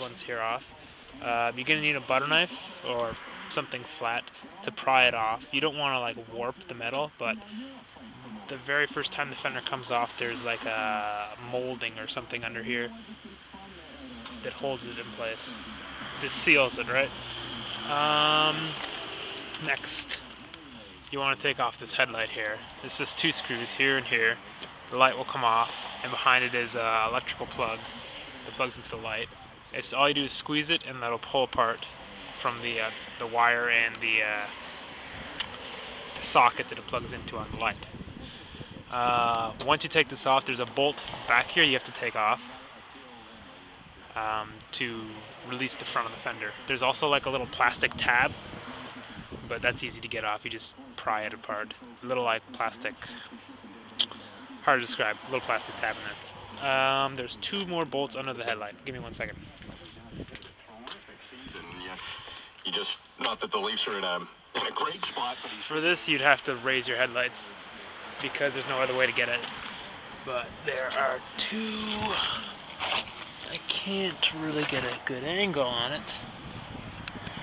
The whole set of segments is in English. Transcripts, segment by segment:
ones here off. You're gonna need a butter knife or something flat to pry it off. You don't want to like warp the metal, but the very first time the fender comes off, there's like a molding or something under here that holds it in place. This seals it, right? Next, you want to take off this headlight here. This is 2 screws here and here. The light will come off, and behind it is an electrical plug that plugs into the light. It's all you do is squeeze it, and that'll pull apart from the wire and the socket that it plugs into on the light. Once you take this off, there's a bolt back here you have to take off to release the front of the fender. There's also like a little plastic tab, but that's easy to get off. You just pry it apart. A little like plastic, hard to describe, a little plastic tab in there. There's 2 more bolts under the headlight. Give me 1 second. You just, not that the Leafs are in a great spot. For this, you'd have to raise your headlights because there's no other way to get at it. But there are 2. I can't really get a good angle on it,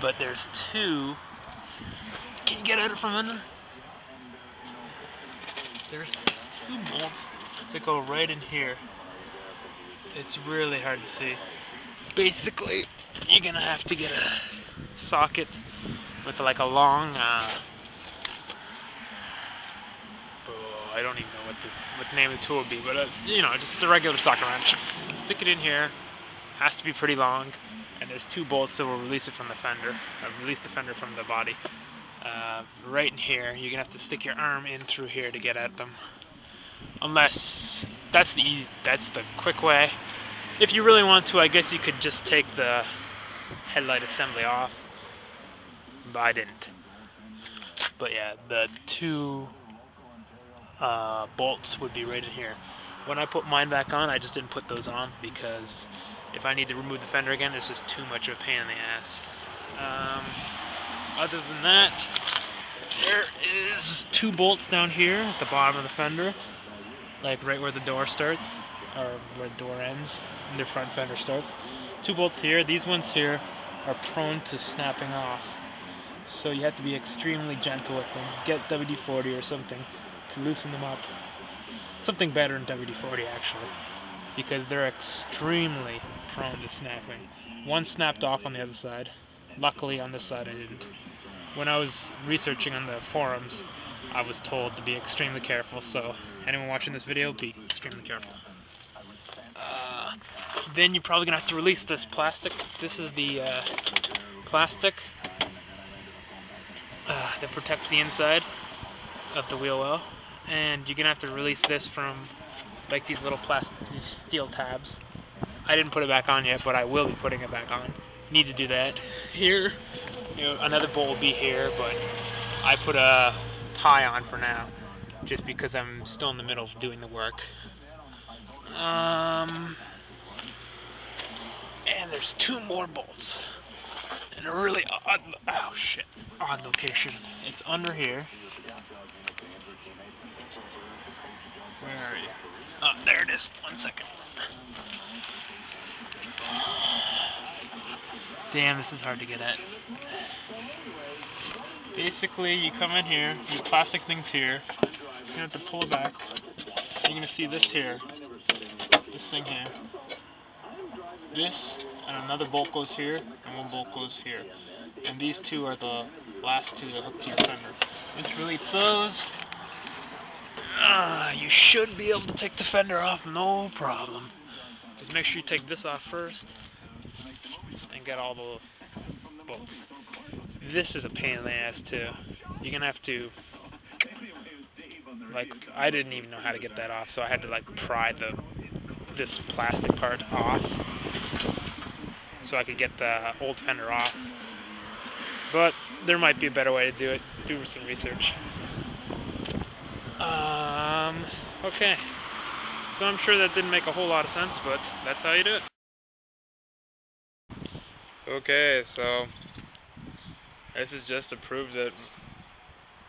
but there's 2. Can you get at it from under? There's 2 bolts that go right in here. It's really hard to see. Basically, you're gonna have to get a socket with like a long I don't even know what the name of the tool would be, but it's, you know, just a regular socket wrench. Stick it in here. Has to be pretty long, and there's 2 bolts that will release it from the fender, release the fender from the body. Right in here, you're gonna have to stick your arm in through here to get at them. Unless that's the quick way. If you really want to, I guess you could just take the headlight assembly off, but I didn't. But yeah, the 2 bolts would be right in here. When I put mine back on, I just didn't put those on because if I need to remove the fender again, it's just too much of a pain in the ass. Other than that, there is 2 bolts down here at the bottom of the fender, like right where the door starts, or where the door ends, and the front fender starts. 2 bolts here. These ones here are prone to snapping off, so you have to be extremely gentle with them. Get WD-40 or something to loosen them up. Something better than WD-40 actually, because they're extremely prone to snapping. One snapped off on the other side. Luckily on this side I didn't. When I was researching on the forums, I was told to be extremely careful, so anyone watching this video, be extremely careful. Then you're probably going to have to release this plastic. This is the plastic that protects the inside of the wheel well. And you're going to have to release this from like these little plastic steel tabs. I didn't put it back on yet, but I will be putting it back on. Need to do that. Here, you know, another bolt will be here, but I put a tie on for now, just because I'm still in the middle of doing the work. And there's 2 more bolts in a really odd location. It's under here. Where are you? Oh, there it is. 1 second. Damn, this is hard to get at. Basically, you come in here, you plastic things here, you have to pull it back. You're going to see this here, this thing here. This, and another bolt goes here, and 1 bolt goes here. And these 2 are the last 2 that hook to your fender. Once you release those, you should be able to take the fender off, no problem. Just make sure you take this off first, and get all the bolts. This is a pain in the ass too. You're gonna have to, like, I didn't even know how to get that off, so I had to like pry this plastic part off so I could get the old fender off. But there might be a better way to do it. Do some research. Okay. So I'm sure that didn't make a whole lot of sense, but that's how you do it. Okay, so this is just to prove that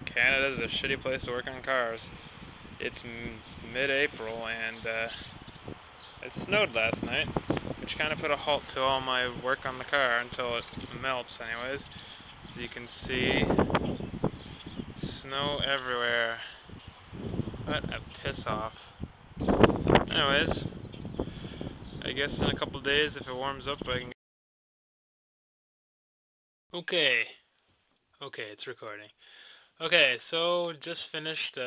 Canada is a shitty place to work on cars. It's mid-April and it snowed last night. which kind of put a halt to all my work on the car until it melts anyways. As you can see, snow everywhere. What a piss off. Anyways, I guess in a couple days if it warms up I can... Okay, it's recording. Okay, so just finished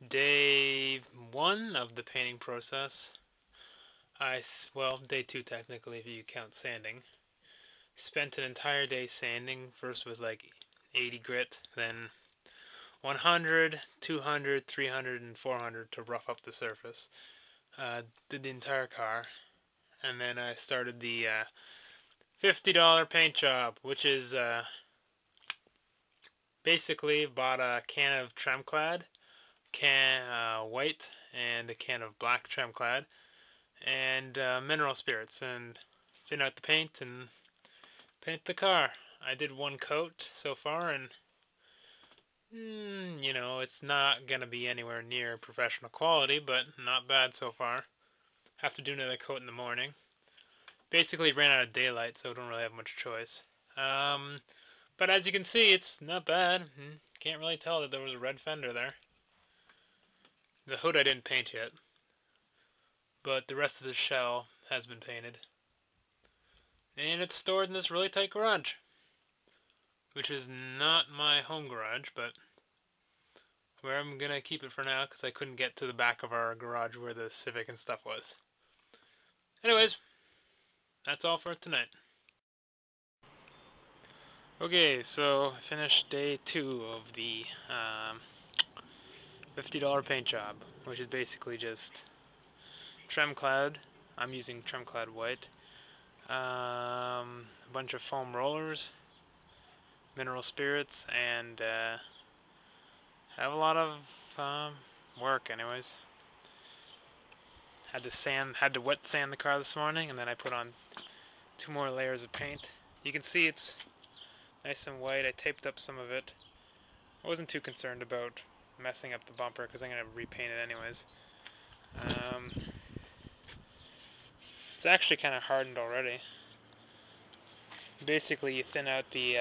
day 1 of the painting process. Well, day 2 technically if you count sanding. Spent an entire day sanding, first with like 80 grit, then 100, 200, 300, and 400 to rough up the surface. Did the entire car, and then I started the $50 paint job, which is basically bought a can of Tremclad, white, and a can of black Tremclad, and mineral spirits, and thin out the paint and paint the car. I did 1 coat so far, and you know, it's not gonna be anywhere near professional quality, but not bad so far. Have to do another coat in the morning. Basically ran out of daylight, so don't really have much choice. But as you can see, it's not bad. Can't really tell that there was a red fender there. The hood I didn't paint yet, but the rest of the shell has been painted. And it's stored in this really tight garage, which is not my home garage, but where I'm gonna keep it for now because I couldn't get to the back of our garage where the Civic and stuff was. Anyways, that's all for tonight. Okay, so I finished day 2 of the $50 paint job, which is basically just Tremclad. I'm using Tremclad white. A bunch of foam rollers, mineral spirits, and have a lot of work anyways. Had to wet sand the car this morning, and then I put on 2 more layers of paint. You can see it's nice and white. I taped up some of it. I wasn't too concerned about messing up the bumper because I'm going to repaint it anyways. It's actually kind of hardened already. Basically you thin out the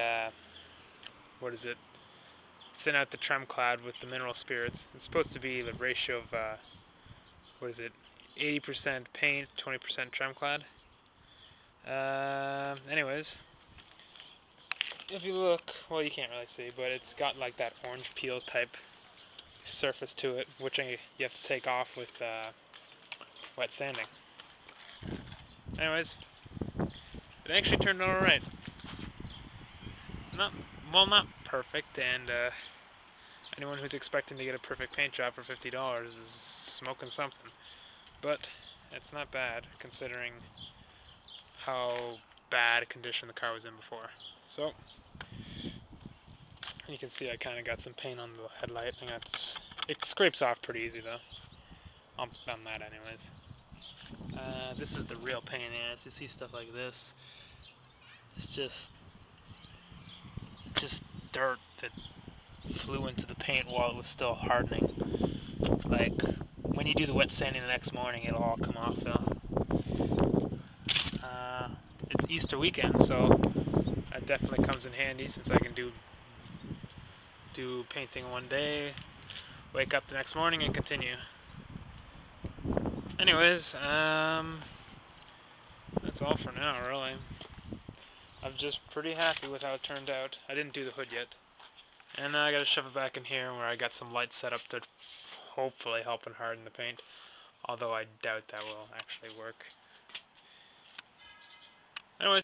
thin out the Tremclad with the mineral spirits. It's supposed to be the ratio of 80% paint, 20% Tremclad. Anyways, if you look, well, you can't really see, but it's got like that orange peel type surface to it, which you have to take off with wet sanding. Anyways, it actually turned out alright. Not perfect, and anyone who's expecting to get a perfect paint job for $50 is smoking something. But it's not bad considering how bad condition the car was in before. So you can see I kind of got some paint on the headlight, and it scrapes off pretty easy though. I'm done that anyways. This is the real pain in the ass. You see stuff like this. It's just dirt that flew into the paint while it was still hardening. Like, when you do the wet sanding the next morning, it'll all come off though. It's Easter weekend, so that definitely comes in handy since I can do painting one day, wake up the next morning and continue. Anyways, that's all for now really. I'm just pretty happy with how it turned out. I didn't do the hood yet. And now I gotta shove it back in here where I got some lights set up to hopefully help and harden the paint. Although I doubt that will actually work. Anyways.